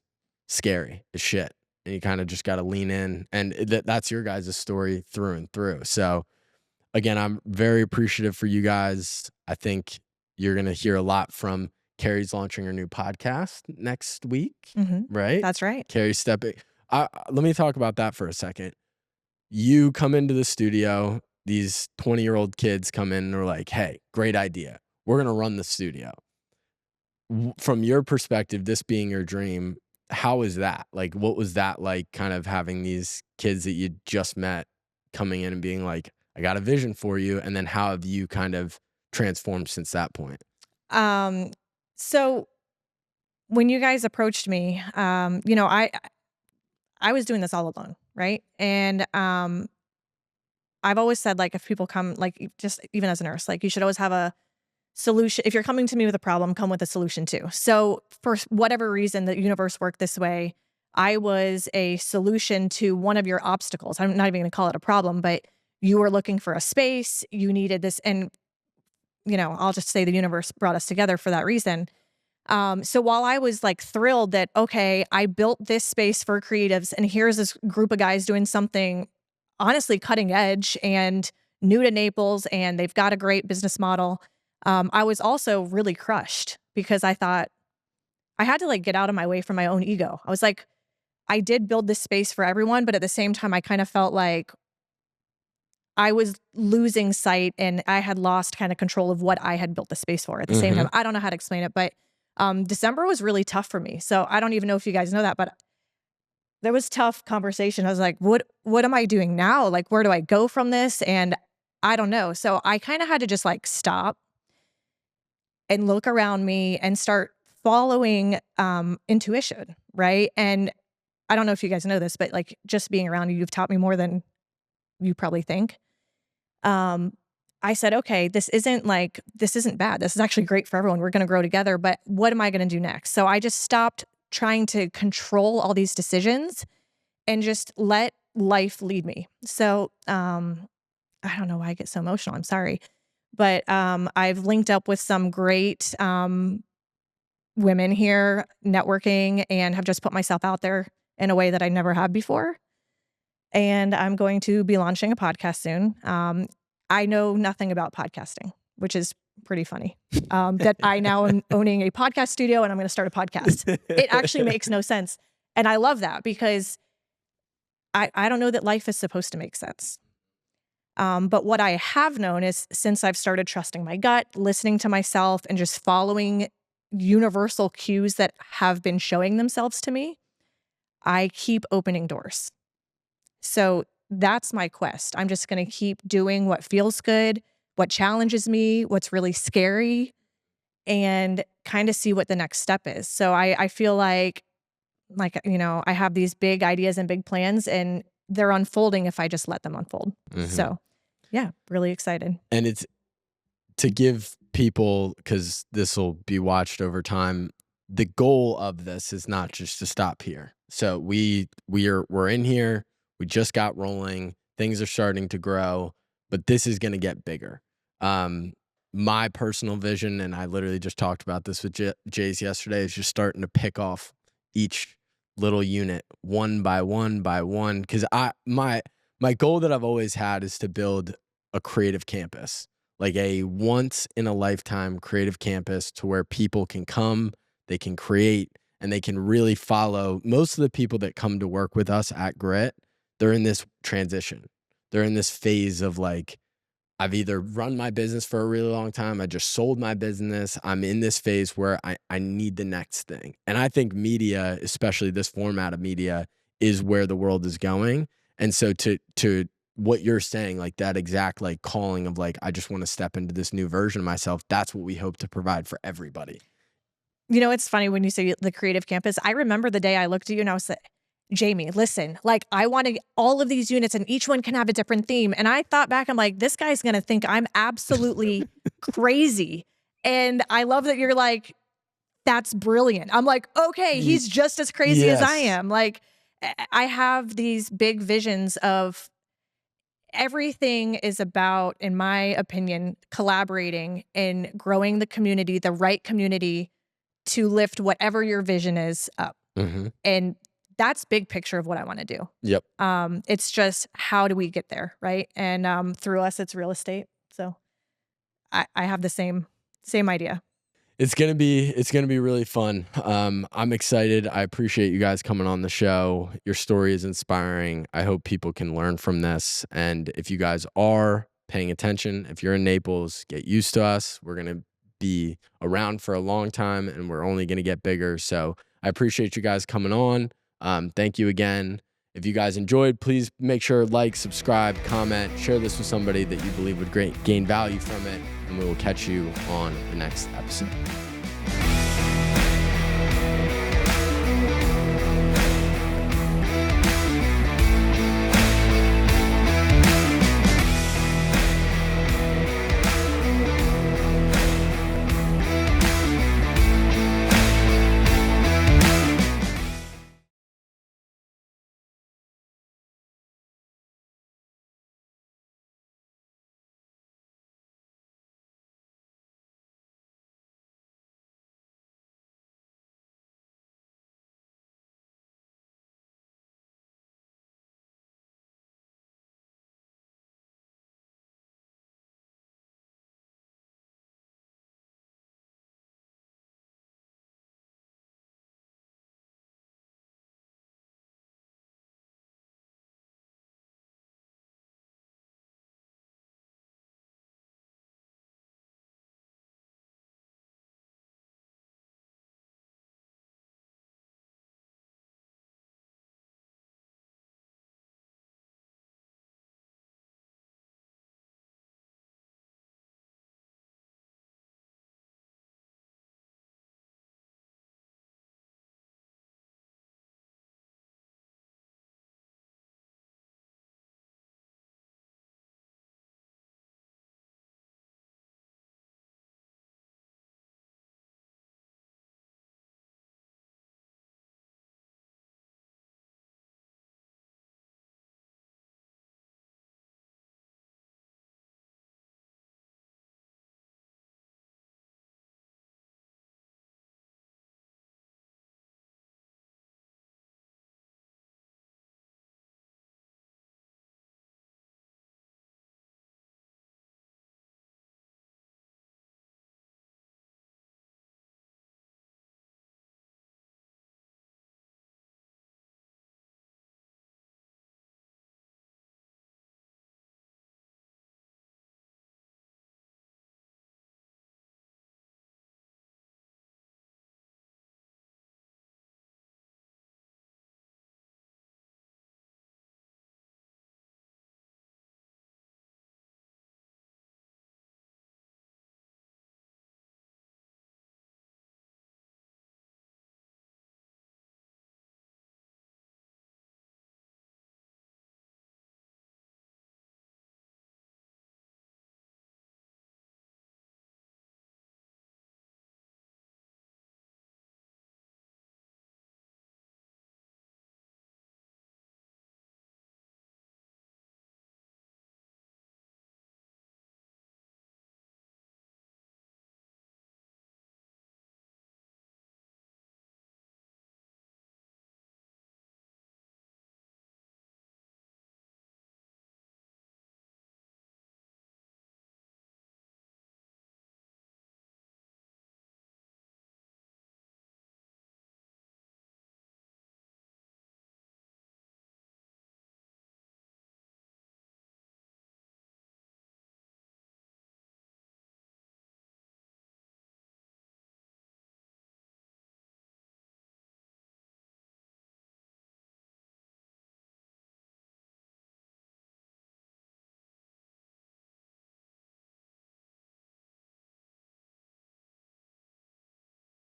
scary as shit, and you kind of just got to lean in. And that's your guys' story through and through. So again, I'm very appreciative for you guys. I think you're going to hear a lot from Carrie's launching her new podcast next week, right? That's right. Carrie's stepping. Let me talk about that for a second. You come into the studio, these 20-year-old kids come in and are like, hey, great idea. We're going to run the studio. From your perspective, this being your dream, how is that? Like, what was that like, kind of having these kids that you just met coming in and being like, I got a vision for you? And then how have you kind of transformed since that point? So when you guys approached me, I was doing this all alone, right? And I've always said, like, if people come, like, just even as a nurse, like, you should always have a solution. If you're coming to me with a problem, come with a solution too. So for whatever reason, the universe worked this way. I was a solution to one of your obstacles. I'm not even going to call it a problem, but you were looking for a space, you needed this. And, I'll just say the universe brought us together for that reason. So while I was like thrilled that, okay, I built this space for creatives and here's this group of guys doing something honestly cutting edge and new to Naples and they've got a great business model. I was also really crushed because I thought I had to like get out of my way from my own ego. I was like, I did build this space for everyone, but at the same time, I kind of felt like I was losing sight and I had lost kind of control of what I had built the space for at the same time. I don't know how to explain it, but December was really tough for me. So I don't even know if you guys know that, but there was tough conversation. I was like, what am I doing now? Like, where do I go from this? And I don't know. So I kind of had to just like stop and look around me and start following intuition, right? And I don't know if you guys know this, but like just being around you, you've taught me more than you probably think. I said, okay, this isn't bad. This is actually great for everyone. We're going to grow together, but what am I going to do next? So I just stopped trying to control all these decisions and just let life lead me. So, I don't know why I get so emotional. I'm sorry, but, I've linked up with some great, women here networking and have just put myself out there in a way that I never have before. And I'm going to be launching a podcast soon. I know nothing about podcasting, which is pretty funny. That I now am owning a podcast studio and I'm going to start a podcast. It actually makes no sense. And I love that because I don't know that life is supposed to make sense. But what I have known is since I've started trusting my gut, listening to myself, and just following universal cues that have been showing themselves to me, I keep opening doors. So that's my quest. I'm just going to keep doing what feels good, what challenges me, what's really scary, and kind of see what the next step is. So I feel like, I have these big ideas and big plans and they're unfolding if I just let them unfold. So yeah, really excited. And it's to give people, because this will be watched over time, the goal of this is not just to stop here. So we're in here. We just got rolling. Things are starting to grow, but this is going to get bigger. My personal vision, and I literally just talked about this with Jay's yesterday, is just starting to pick off each little unit one by one by one. Because my goal that I've always had is to build a creative campus, like a once in a lifetime creative campus to where people can come, they can create, and they can really follow. Most of the people that come to work with us at Grit, they're in this transition. They're in this phase of like, I've either run my business for a really long time, I just sold my business, I'm in this phase where I need the next thing. And I think media, especially this format of media, is where the world is going. And so to what you're saying, like that exact like calling of like, I just want to step into this new version of myself, that's what we hope to provide for everybody. It's funny when you say the creative campus. I remember the day I looked at you and I was like, Jamie, listen, like I wanted all of these units and each one can have a different theme. And I thought back, I'm like, this guy's going to think I'm absolutely crazy. And I love that you're like, that's brilliant. I'm like, okay, he's just as crazy as I am. Like I have these big visions of everything is about, in my opinion, collaborating and growing the community, the right community to lift whatever your vision is up. And that's big picture of what I want to do. Yep. It's just, how do we get there? Right. And through us, it's real estate. So I have the same idea. It's gonna be really fun. I'm excited. I appreciate you guys coming on the show. Your story is inspiring. I hope people can learn from this. And if you guys are paying attention, if you're in Naples, get used to us. We're gonna be around for a long time and we're only gonna get bigger. So I appreciate you guys coming on. Thank you again. If you guys enjoyed, please make sure like, subscribe, comment, share this with somebody that you believe would gain value from it, and we will catch you on the next episode.